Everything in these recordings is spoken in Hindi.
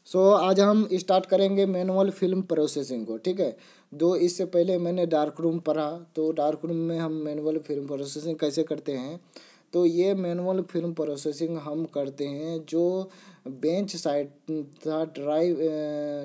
आज हम स्टार्ट करेंगे मैनुअल फिल्म प्रोसेसिंग को, ठीक है। इससे पहले मैंने डार्क रूम पढ़ा, तो डार्क रूम में हम मैनुअल फिल्म प्रोसेसिंग कैसे करते हैं। तो ये मैनुअल फिल्म प्रोसेसिंग हम करते हैं जो बेंच साइड था, ड्राइव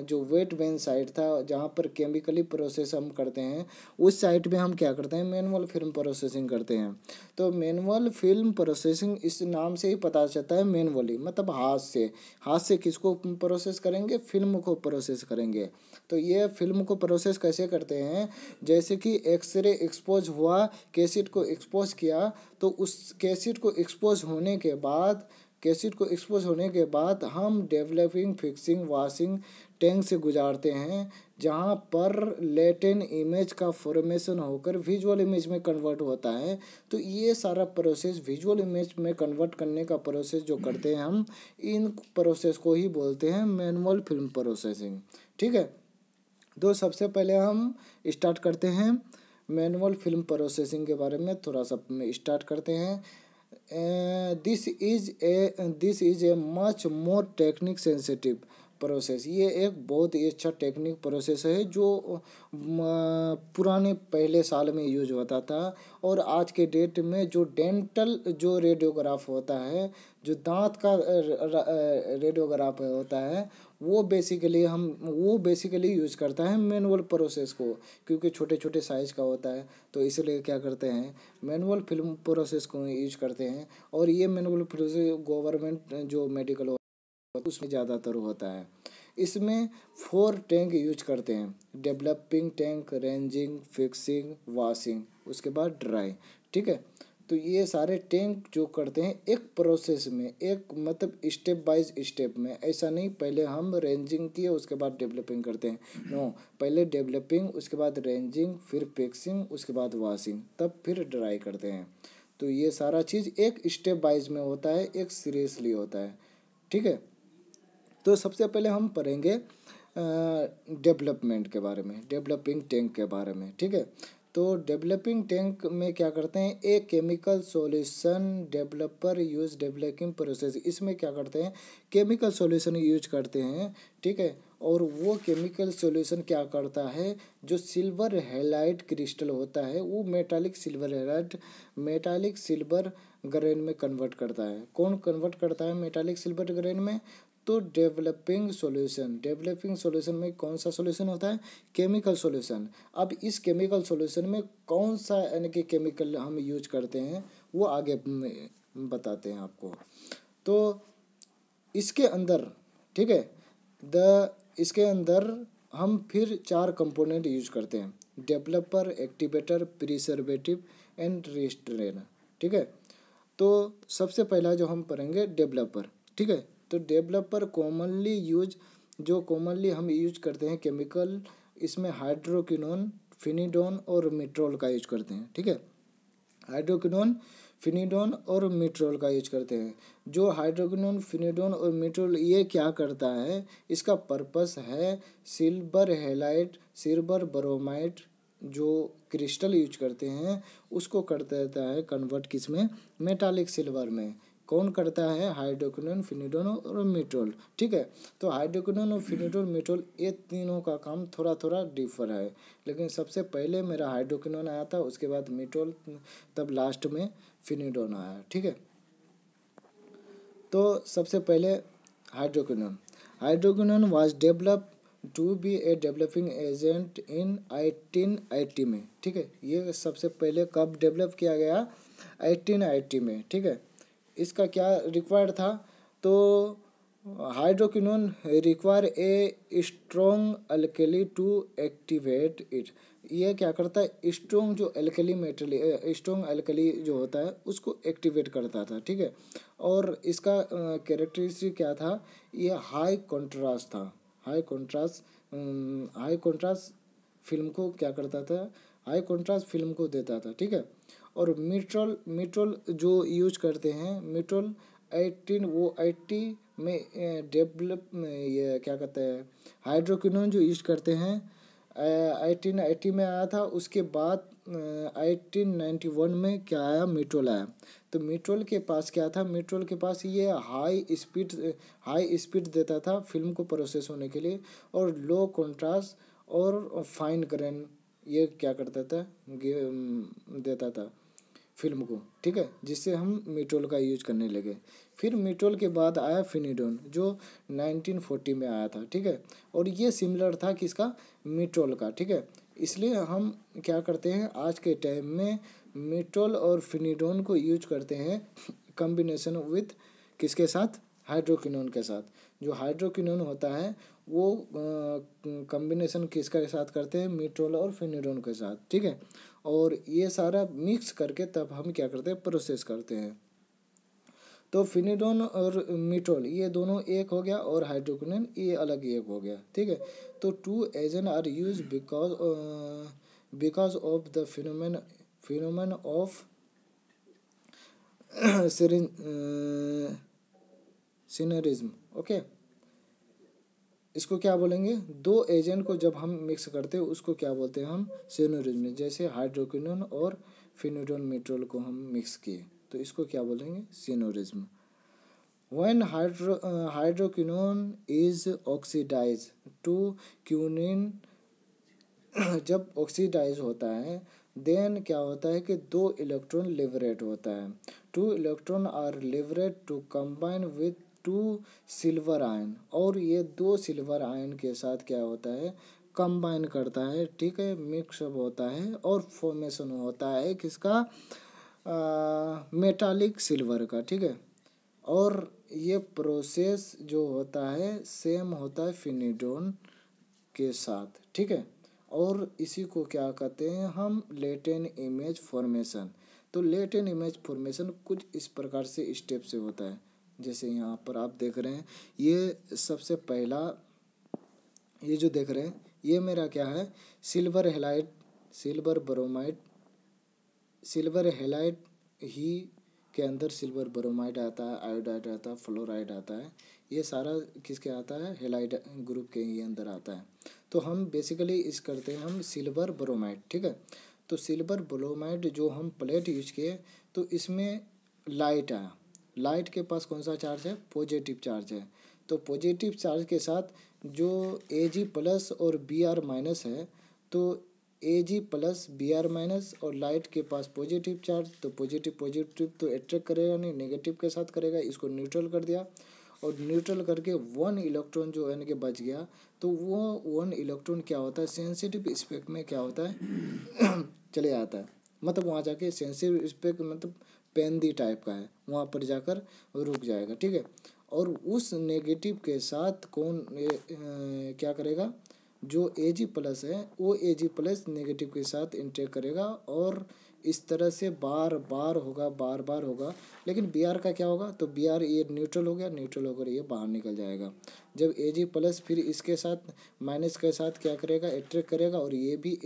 जो वेट बेंच साइड था जहाँ पर केमिकली प्रोसेस हम करते हैं, उस साइड में हम क्या करते हैं, मैनुअल फिल्म प्रोसेसिंग करते हैं। तो मैनुअल फिल्म प्रोसेसिंग इस नाम से ही पता चलता है, मैनुअली मतलब हाथ से किसको प्रोसेस करेंगे, फिल्म को प्रोसेस करेंगे। तो ये फिल्म को प्रोसेस कैसे करते हैं, जैसे कि एक्सरे एक्सपोज हुआ, कैसेट को एक्सपोज किया, तो उस कैसेट को एक्सपोज होने के बाद हम डेवलपिंग, फिक्सिंग, वॉशिंग टैंक से गुजारते हैं, जहाँ पर लेटेंट इमेज का फॉर्मेशन होकर विजुअल इमेज में कन्वर्ट होता है। तो ये सारा प्रोसेस विजुअल इमेज में कन्वर्ट करने का प्रोसेस जो करते हैं हम, इन प्रोसेस को ही बोलते हैं मैनुअल फिल्म प्रोसेसिंग, ठीक है। तो सबसे पहले हम स्टार्ट करते हैं मैनुअल फिल्म प्रोसेसिंग के बारे में थोड़ा सा स्टार्ट करते हैं। This is a much more technique sensitive process. ये एक बहुत ही अच्छा टेक्निक प्रोसेस है जो पुराने पहले साल में यूज होता था, और आज के डेट में जो डेंटल जो रेडियोग्राफ होता है, जो दांत का रेडियोग्राफ होता है, वो बेसिकली यूज करता है मैनुअल प्रोसेस को, क्योंकि छोटे छोटे साइज का होता है। तो इसलिए क्या करते हैं, मैनुअल फिल्म प्रोसेस को यूज करते हैं। और ये मैनुअल प्रोसेस गवर्नमेंट जो मेडिकल उसमें ज़्यादातर होता है। इसमें 4 टैंक यूज करते हैं, developing tank, ranging, fixing, washing, उसके बाद ड्राई, ठीक है। तो ये सारे टैंक जो करते हैं एक प्रोसेस में, एक मतलब स्टेप बाय स्टेप में, ऐसा नहीं पहले हम रेंजिंग किए उसके बाद डेवलपिंग करते हैं, नो, पहले डेवलपिंग, उसके बाद रेंजिंग, फिर फिक्सिंग, उसके बाद वॉशिंग, तब फिर ड्राई करते हैं। तो ये सारा चीज़ एक स्टेप वाइज में होता है, एक सीरियसली होता है, ठीक है। तो सबसे पहले हम पढ़ेंगे डेवलपमेंट के बारे में, डेवलपिंग टैंक के बारे में, ठीक है। तो डेवलपिंग टैंक में क्या करते हैं, एक chemical solution developer use developing process. इसमें क्या करते हैं, केमिकल सॉल्यूशन यूज करते हैं, ठीक है। और वो केमिकल सॉल्यूशन क्या करता है, जो सिल्वर हैलाइड क्रिस्टल होता है वो मेटालिक सिल्वर ग्रेन में कन्वर्ट करता है। कौन कन्वर्ट करता है मेटालिक सिल्वर ग्रेन में, तो डेवलपिंग सॉल्यूशन में कौन सा सॉल्यूशन होता है, केमिकल सॉल्यूशन। अब इस केमिकल सॉल्यूशन में कौन सा यानी कि केमिकल हम यूज करते हैं वो आगे बताते हैं आपको। तो इसके अंदर, ठीक है, इसके अंदर हम फिर 4 कंपोनेंट यूज करते हैं, developer, activator, preservative and restrainer, ठीक है। तो सबसे पहला जो हम पढ़ेंगे डेवलपर, ठीक है। तो डेवलपर कॉमनली हम यूज करते हैं केमिकल, इसमें हाइड्रोक्विनोन, फिनिडोन और मिट्रोल का यूज करते हैं, ठीक है। हाइड्रोक्विनोन, फिनिडोन और मिट्रोल का यूज करते हैं। जो हाइड्रोक्विनोन, फिनिडोन और मिट्रोल ये क्या करता है, इसका पर्पस है सिल्वर हैलाइड, सिल्वर ब्रोमाइड जो क्रिस्टल यूज करते हैं उसको कर देता है कन्वर्ट किस में, मेटालिक सिल्वर में। कौन करता है, हाइड्रोक्विनोन, फिनिडोन और मिट्रोल, ठीक है। तो हाइड्रोक्विनोन और फिनिडोन, मिट्रोल, ये तीनों का काम थोड़ा थोड़ा डिफर है, लेकिन सबसे पहले मेरा हाइड्रोक्विनोन आया था, उसके बाद मिट्रोल, तब लास्ट में फिनिडोन आया, ठीक है। तो सबसे पहले hydroquinone was develop to be a developing agent in 1880 में, ठीक है। ये सबसे पहले कब डेवलप किया गया, 1880 में, ठीक है। इसका क्या रिक्वायर्ड था, तो hydroquinone require a strong alkali to activate it. ये क्या करता है, स्ट्रॉन्ग अल्कली जो होता है उसको एक्टिवेट करता था, ठीक है। और इसका कैरेक्टरिस्टिक क्या था, ये हाई कंट्रास्ट था, हाई कंट्रास्ट फिल्म को क्या करता था, हाई कंट्रास्ट फिल्म को देता था, ठीक है। और मिट्रोल जो यूज करते हैं, मिट्रोल 80 में डेवलप, ये क्या कहते हैं, हाइड्रोक्विनोन जो यूज करते हैं 1880 में आया था। उसके बाद 1891 में क्या आया, मिट्रोल आया। तो मीट्रोल के पास क्या था, मीट्रोल के पास ये हाई स्पीड देता था फिल्म को प्रोसेस होने के लिए, और लो कंट्रास्ट और फाइन ग्रेन ये क्या करता था, देता था फिल्म को, ठीक है, जिससे हम मीट्रोल का यूज करने लगे। फिर मीट्रोल के बाद आया फिनिडोन जो 1940 में आया था, ठीक है, और ये सिमिलर था किसका, मीट्रोल का, ठीक है। इसलिए हम क्या करते हैं आज के टाइम में मीट्रोल और फिनिडोन को यूज करते हैं कॉम्बिनेशन विथ किसके साथ, हाइड्रोक्विनोन के साथ। जो हाइड्रोक्विनोन होता है वो कॉम्बिनेशन किसके साथ करते हैं, मीट्रोल और फिनिडोन के साथ, ठीक है। और ये सारा मिक्स करके तब हम क्या करते हैं, प्रोसेस करते हैं। तो फिनिडोन और मीट्रोल ये दोनों एक हो गया, और हाइड्रोक्विनोन ये अलग एक हो गया, ठीक है। तो two agent are use because of the phenomenon of synergism, okay. इसको क्या बोलेंगे, दो एजेंट को जब हम मिक्स करते हैं उसको क्या बोलते हैं हम, सिनरिज्म। जैसे हाइड्रोक्विनोन और फिनिडोन मीट्रोल को हम मिक्स किए तो इसको क्या बोलेंगे, सिनरिज्म। When hydroquinone is oxidized to quinine जब ऑक्सीडाइज होता है देन क्या होता है कि दो इलेक्ट्रॉन लिबरेट होता है। Two electron are liberate to combine with two silver ion, और ये दो सिल्वर आयन के साथ क्या होता है, कंबाइन करता है, ठीक है, मिक्सअप होता है और फॉर्मेशन होता है किसका, मेटालिक सिल्वर का, ठीक है। और ये प्रोसेस जो होता है सेम होता है फिनिडोन के साथ, ठीक है। और इसी को क्या कहते हैं हम, लेटेंट इमेज फॉर्मेशन। तो लेटेंट इमेज फॉर्मेशन कुछ इस प्रकार से स्टेप से होता है, जैसे यहाँ पर आप देख रहे हैं। ये सबसे पहला ये जो देख रहे हैं ये मेरा क्या है, silver halide, silver bromide, silver halide ही के अंदर सिल्वर ब्रोमाइड आता है, आयोडाइड आता है, फ्लोराइड आता है। ये सारा किसके आता है, हेलाइड ग्रुप के ही अंदर आता है। तो हम बेसिकली इस करते हैं हम सिल्वर ब्रोमाइड, ठीक है। तो सिल्वर ब्रोमाइड जो हम प्लेट यूज किए तो इसमें लाइट आया, लाइट के पास कौन सा चार्ज है, पॉजिटिव चार्ज है। तो पॉजिटिव चार्ज के साथ जो Ag प्लस और Br माइनस है, तो Ag प्लस Br माइनस और लाइट के पास पॉजिटिव चार्ज, तो पॉजिटिव तो अट्रैक्ट करेगा नहीं, नेगेटिव के साथ करेगा, इसको न्यूट्रल कर दिया। और न्यूट्रल करके 1 इलेक्ट्रॉन जो यानी कि बच गया, तो वो 1 इलेक्ट्रॉन क्या होता है, सेंसिटिव स्पेक्ट में क्या होता है चले आता है, मतलब वहाँ जाके सेंसिटिव स्पेक्ट मतलब पेंदी टाइप का है, वहाँ पर जाकर रुक जाएगा, ठीक है। और उस नेगेटिव के साथ कौन क्या करेगा, जो Ag प्लस है वो Ag प्लस नेगेटिव के साथ इंटरेक्ट करेगा, और इस तरह से बार बार होगा। लेकिन Br का क्या होगा, तो Br ये न्यूट्रल हो गया, न्यूट्रल होकर ये बाहर निकल जाएगा। जब Ag प्लस फिर इसके साथ माइनस के साथ क्या करेगा, अट्रैक्ट करेगा, और ये भी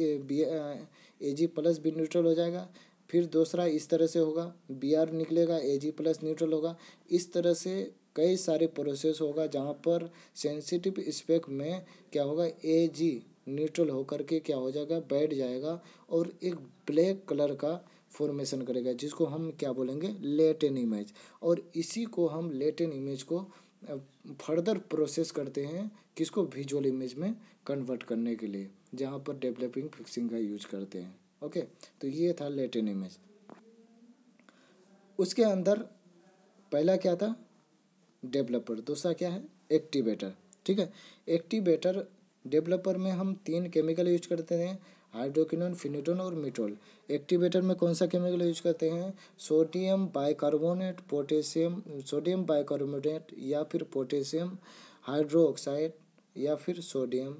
Ag प्लस भी न्यूट्रल हो जाएगा। फिर दूसरा इस तरह से होगा, Br निकलेगा, Ag प्लस न्यूट्रल होगा। इस तरह से कई सारे प्रोसेस होगा जहाँ पर सेंसिटिव स्पेक्ट में क्या होगा, Ag न्यूट्रल होकर के क्या हो जाएगा, बैठ जाएगा, और एक ब्लैक कलर का फॉर्मेशन करेगा, जिसको हम क्या बोलेंगे, लेटेंट इमेज। और इसी को हम लेटेंट इमेज को फर्दर प्रोसेस करते हैं किसको, विजुअल इमेज में कन्वर्ट करने के लिए, जहाँ पर डेवलपिंग फिक्सिंग का यूज करते हैं, ओके। तो ये था लेटेंट इमेज। उसके अंदर पहला क्या था, डेवलपर, दूसरा क्या है, एक्टिवेटर, ठीक है। एक्टिवेटर डेवलपर में हम 3 केमिकल यूज करते हैं, हाइड्रोक्विनोन, फिनिडोन और मीट्रोल। एक्टिवेटर में कौन सा केमिकल यूज करते हैं, sodium bicarbonate, potassium, sodium bicarbonate या फिर पोटेशियम हाइड्रोक्साइड या फिर सोडियम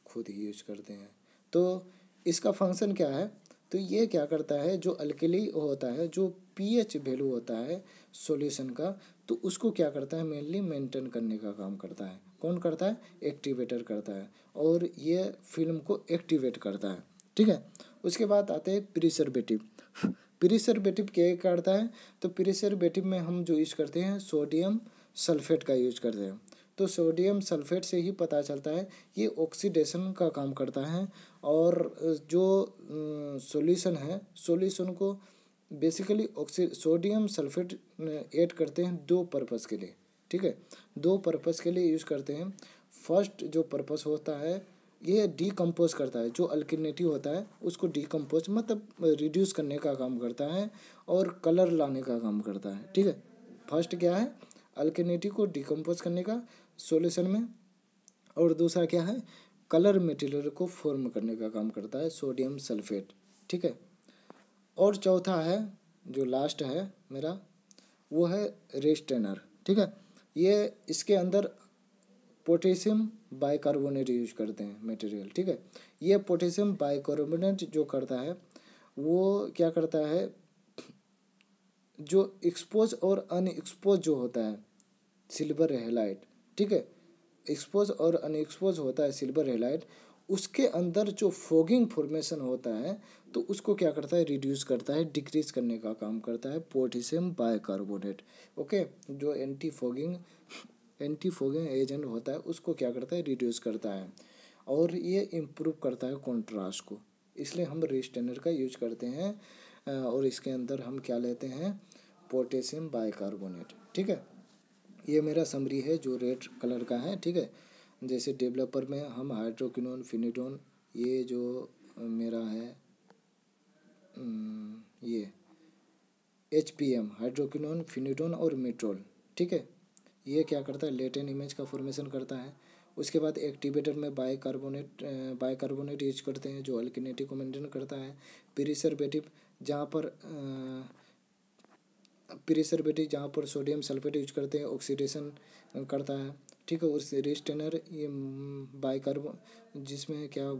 खुद ही यूज करते हैं। तो इसका फंक्शन क्या है, तो ये क्या करता है, जो अल्कली होता है, जो pH वैल्यू होता है सॉल्यूशन का, तो उसको क्या करता है, मेनली मेंटेन करने का काम करता है। कौन करता है, एक्टिवेटर करता है, और ये फिल्म को एक्टिवेट करता है, ठीक है। उसके बाद आते हैं प्रिजर्वेटिव। प्रिजर्वेटिव क्या करता है, तो प्रिजर्वेटिव में हम जो यूज करते हैं सोडियम सल्फेट का यूज करते हैं। तो सोडियम सल्फेट से ही पता चलता है ये ऑक्सीडेशन का काम करता है, और जो सॉल्यूशन है, सॉल्यूशन को बेसिकली सोडियम सल्फेट ऐड करते हैं दो पर्पज़ के लिए, ठीक है, दो पर्पज़ के लिए यूज़ करते हैं। फर्स्ट जो पर्पस होता है ये डीकम्पोज करता है, जो अल्किनेटी होता है उसको डीकम्पोज मतलब रिड्यूस करने का काम करता है और कलर लाने का काम करता है, ठीक है। फर्स्ट क्या है, अल्किनेटी को डीकम्पोज करने का सॉल्यूशन में, और दूसरा क्या है, कलर मटेरियल को फॉर्म करने का काम करता है सोडियम सल्फेट, ठीक है। और चौथा है जो लास्ट है मेरा, वो है रेस्टेनर, ठीक है। ये इसके अंदर पोटेशियम बाइकार्बोनेट यूज करते हैं मटेरियल, ठीक है। ये पोटेशियम बाइकार्बोनेट जो करता है वो क्या करता है, जो एक्सपोज और अनएक्सपोज जो होता है सिल्वर हैलाइड, ठीक है, एक्सपोज और अनएक्सपोज होता है सिल्वर हैलाइड, उसके अंदर जो फोगिंग फॉर्मेशन होता है तो उसको क्या करता है, रिड्यूस करता है, डिक्रीज करने का काम करता है पोटेशियम बाइकार्बोनेट, ओके। जो एंटी फोगिंग एजेंट होता है उसको क्या करता है, रिड्यूस करता है, और ये इम्प्रूव करता है कॉन्ट्रास्ट को, इसलिए हम रेस्टेनर का यूज करते हैं। और इसके अंदर हम क्या लेते हैं, पोटेशियम बाइकार्बोनेट, ठीक है। ये मेरा समरी है जो रेड कलर का है, ठीक है। जैसे डेवलपर में हम हाइड्रोक्विनोन, फिनिडोन, ये जो मेरा है ये HPM हाइड्रोक्विनोन, फिनिडोन और मेट्रोल, ठीक है। ये क्या करता है, लेटेन इमेज का फॉर्मेशन करता है। उसके बाद एक्टिवेटर में बाइकार्बोनेट यूज करते हैं जो अल्किनेटी को मेंटेन करता है। प्रिजर्वेटिव जहाँ पर सोडियम सल्फेट यूज करते हैं ऑक्सीडेशन करता है, ठीक है। और रेस्टेनर ये बाइकार्बो जिसमें क्या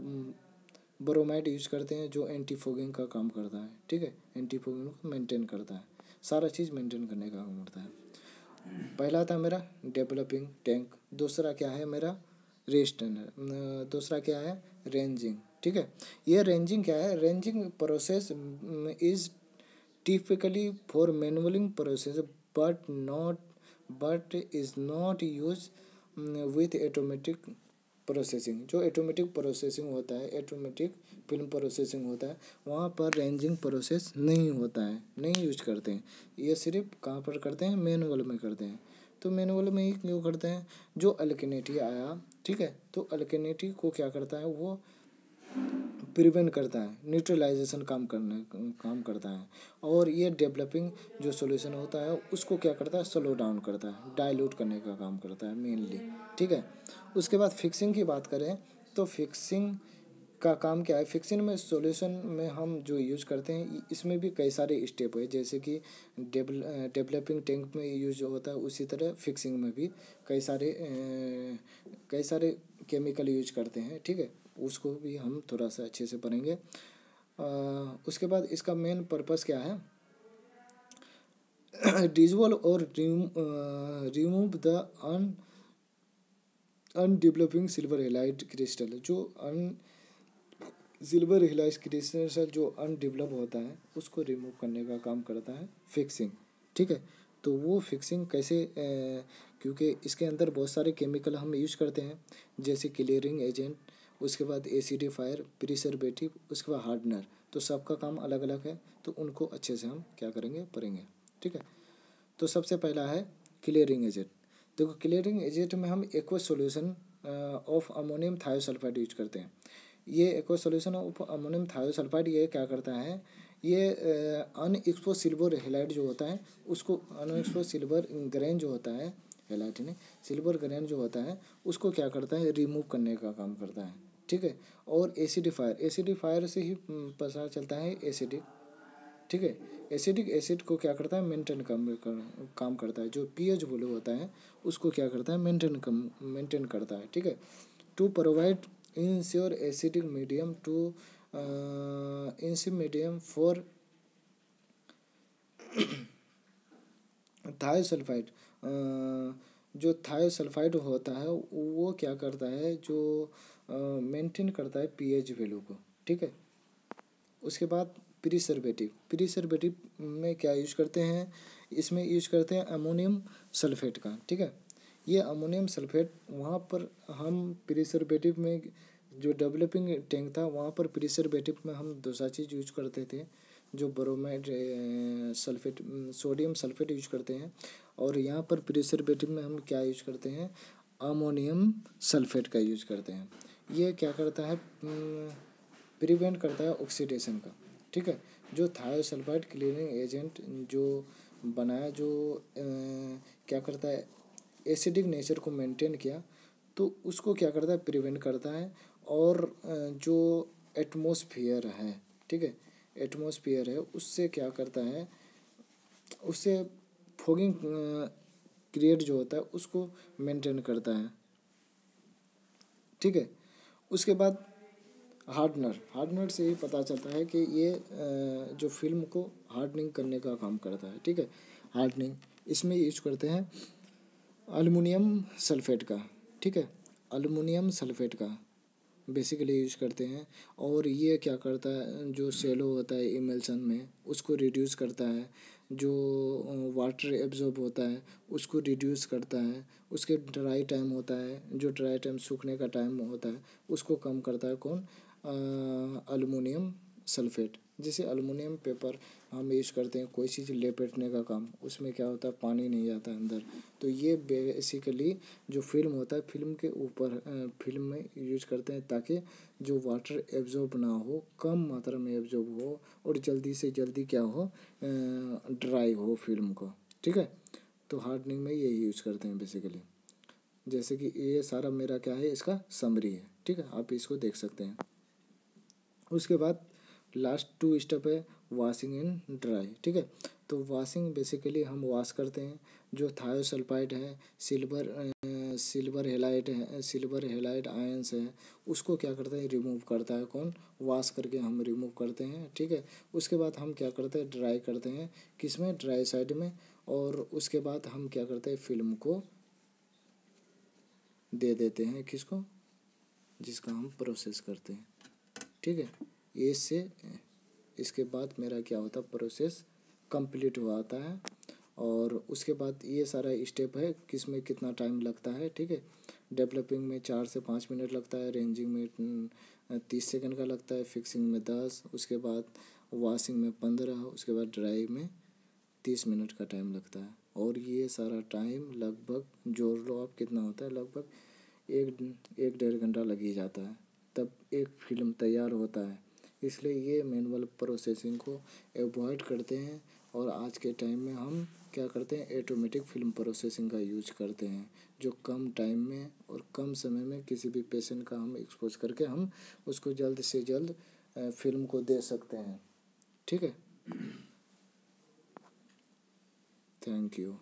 ब्रोमाइड यूज करते हैं जो एंटी फोगिंग का काम करता है, ठीक है, एंटी फोगिंग को मेंटेन करता है, सारा चीज़ मेंटेन करने का काम करता है। पहला था मेरा डेवलपिंग टैंक, दूसरा क्या है मेरा रेस्टेनर, दूसरा क्या है रेंजिंग, ठीक है। ये रेंजिंग क्या है, rinsing process is typically for manualing process but is not use with automatic processing. जो ऑटोमेटिक प्रोसेसिंग होता है, ऑटोमेटिक फिल्म प्रोसेसिंग होता है, वहाँ पर रेंजिंग प्रोसेस नहीं होता है, नहीं यूज करते हैं। ये सिर्फ कहाँ पर करते हैं, मैनुअल में करते हैं। तो मैनुअल में ही क्यों करते हैं, जो अल्किनेटी आया, ठीक है, तो अल्किनेटी को क्या करता है, वो प्रिवेंट करता है, न्यूट्रलाइजेशन काम करता है। और ये डेवलपिंग जो सॉल्यूशन होता है उसको क्या करता है, स्लो डाउन करता है, डाइल्यूट करने का काम करता है मेनली, ठीक है। उसके बाद फिक्सिंग की बात करें तो फिक्सिंग का काम क्या है, फिक्सिंग में सॉल्यूशन में हम जो यूज करते हैं इसमें भी कई सारे स्टेप है, जैसे कि डेवलपिंग टैंक में यूज होता है उसी तरह फिक्सिंग में भी कई सारे केमिकल यूज करते हैं, ठीक है। उसको भी हम थोड़ा सा अच्छे से पढ़ेंगे। उसके बाद इसका मेन पर्पस क्या है, डिजोल्व और remove the undeveloping silver halide crystal. जो सिल्वर हैलाइड क्रिस्टल जो अनडेवलप होता है उसको रिमूव करने का काम करता है फिक्सिंग, ठीक है। तो वो फिक्सिंग कैसे, क्योंकि इसके अंदर बहुत सारे केमिकल हम यूज करते हैं जैसे क्लियरिंग एजेंट, उसके बाद एसिडिफायर, प्रिजर्वेटिव, उसके बाद हार्डनर, तो सबका काम अलग अलग है, तो उनको अच्छे से हम क्या करेंगे, पढ़ेंगे, ठीक है। तो सबसे पहला है क्लियरिंग एजेंट। देखो क्लियरिंग एजेंट में हम aqueous solution of ammonium thiosulphate use करते हैं। ये aqueous solution of ammonium thiosulphate ये क्या करता है, ये अनएक्सपोज सिल्वर हैलाइड जो होता है उसको, अनएक्सपोज सिल्वर ग्रेन जो होता है, हैलाइड नहीं, सिल्वर ग्रेन जो होता है उसको क्या करता है, रिमूव करने का काम करता है, ठीक है। और एसिडिफायर से ही पता चलता है एसिडिक, ठीक है। एसिडिक एसिड को क्या करता है, मेंटेन काम करता है, जो पीएच वैल्यू होता है उसको क्या करता है, मेंटेन करता है, ठीक है। To provide ensure acidic medium to medium for thiosulphate. जो थायोसल्फाइड होता है वो क्या करता है, जो मेंटेन करता है पीएच वैल्यू को, ठीक है। उसके बाद प्रिजर्वेटिव में क्या यूज करते हैं, इसमें यूज करते हैं अमोनियम सल्फेट का, ठीक है। ये अमोनियम सल्फेट वहाँ पर हम प्रिजर्वेटिव में जो डेवलपिंग टैंक था वहाँ पर प्रिजर्वेटिव में हम दूसरा चीज़ यूज करते थे, जो bromide sulphate sodium sulphate use करते हैं। और यहाँ पर प्रिजर्वेटिव में हम क्या यूज करते हैं, अमोनियम सल्फेट का यूज करते हैं। ये क्या करता है, प्रिवेंट करता है ऑक्सीडेशन का, ठीक है। जो थायोसल्फाइड क्लीनिंग एजेंट जो बनाया, जो क्या करता है, एसिडिक नेचर को मेंटेन किया, तो उसको क्या करता है, प्रिवेंट करता है। और जो एटमॉस्फेयर है, ठीक है, एटमॉस्फेयर है, उससे क्या करता है, उससे फॉगिंग क्रिएट जो होता है उसको मेंटेन करता है, ठीक है। उसके बाद हार्डनर से ही पता चलता है कि ये जो फिल्म को हार्डनिंग करने का काम करता है, ठीक है। हार्डनिंग इसमें यूज करते हैं एल्युमिनियम सल्फेट का, ठीक है, एल्युमिनियम सल्फेट का बेसिकली यूज करते हैं। और ये क्या करता है, जो सेलो होता है इमल्शन में उसको रिड्यूस करता है, जो वाटर एब्जॉर्ब होता है उसको रिड्यूस करता है, उसके ड्राई टाइम होता है, जो ड्राई टाइम सूखने का टाइम होता है उसको कम करता है। कौन, एल्युमिनियम सल्फेट। जैसे एल्युमिनियम पेपर हम यूज करते हैं कोई चीज़ लपेटने का काम, उसमें क्या होता है, पानी नहीं जाता अंदर। तो ये बेसिकली जो फिल्म होता है, फिल्म के ऊपर फिल्म में यूज करते हैं ताकि जो वाटर एब्जॉर्ब ना हो, कम मात्रा में एब्जॉर्ब हो और जल्दी से जल्दी क्या हो, ड्राई हो फिल्म को, ठीक है। तो हार्डनिंग में यही यूज करते हैं बेसिकली। जैसे कि ये सारा मेरा क्या है, इसका समरी है, ठीक है, आप इसको देख सकते हैं। उसके बाद लास्ट 2 स्टेप है वॉशिंग एंड ड्राई, ठीक है। तो वॉशिंग बेसिकली हम वॉश करते हैं, जो थायोसल्फाइड है, सिल्वर हेलाइड आयंस है, उसको क्या करता है, रिमूव करता है। कौन, वॉश करके हम रिमूव करते हैं, ठीक है। उसके बाद हम क्या करते हैं, ड्राई करते हैं, किसमें, ड्राई साइड में। और उसके बाद हम क्या करते हैं, फिल्म को दे देते हैं, किसको, जिसका हम प्रोसेस करते हैं, ठीक है। ये से इसके बाद मेरा क्या होता है, प्रोसेस कंप्लीट हुआ आता है। और उसके बाद ये सारा स्टेप है, किस में कितना टाइम लगता है, ठीक है। डेवलपिंग में 4 से 5 मिनट लगता है, रेंजिंग में 30 सेकंड का लगता है, फिक्सिंग में 10, उसके बाद वॉशिंग में 15, उसके बाद ड्राई में 30 मिनट का टाइम लगता है। और ये सारा टाइम लगभग जोड़ लो आप कितना होता है, लगभग 1-1.5 घंटा लग ही जाता है, तब एक फिल्म तैयार होता है। इसलिए ये मैनुअल प्रोसेसिंग को अवॉइड करते हैं और आज के टाइम में हम क्या करते हैं, ऑटोमेटिक फिल्म प्रोसेसिंग का यूज करते हैं, जो कम टाइम में और कम समय में किसी भी पेशेंट का हम एक्सपोज करके हम उसको जल्द से जल्द फिल्म को दे सकते हैं, ठीक है। Thank you.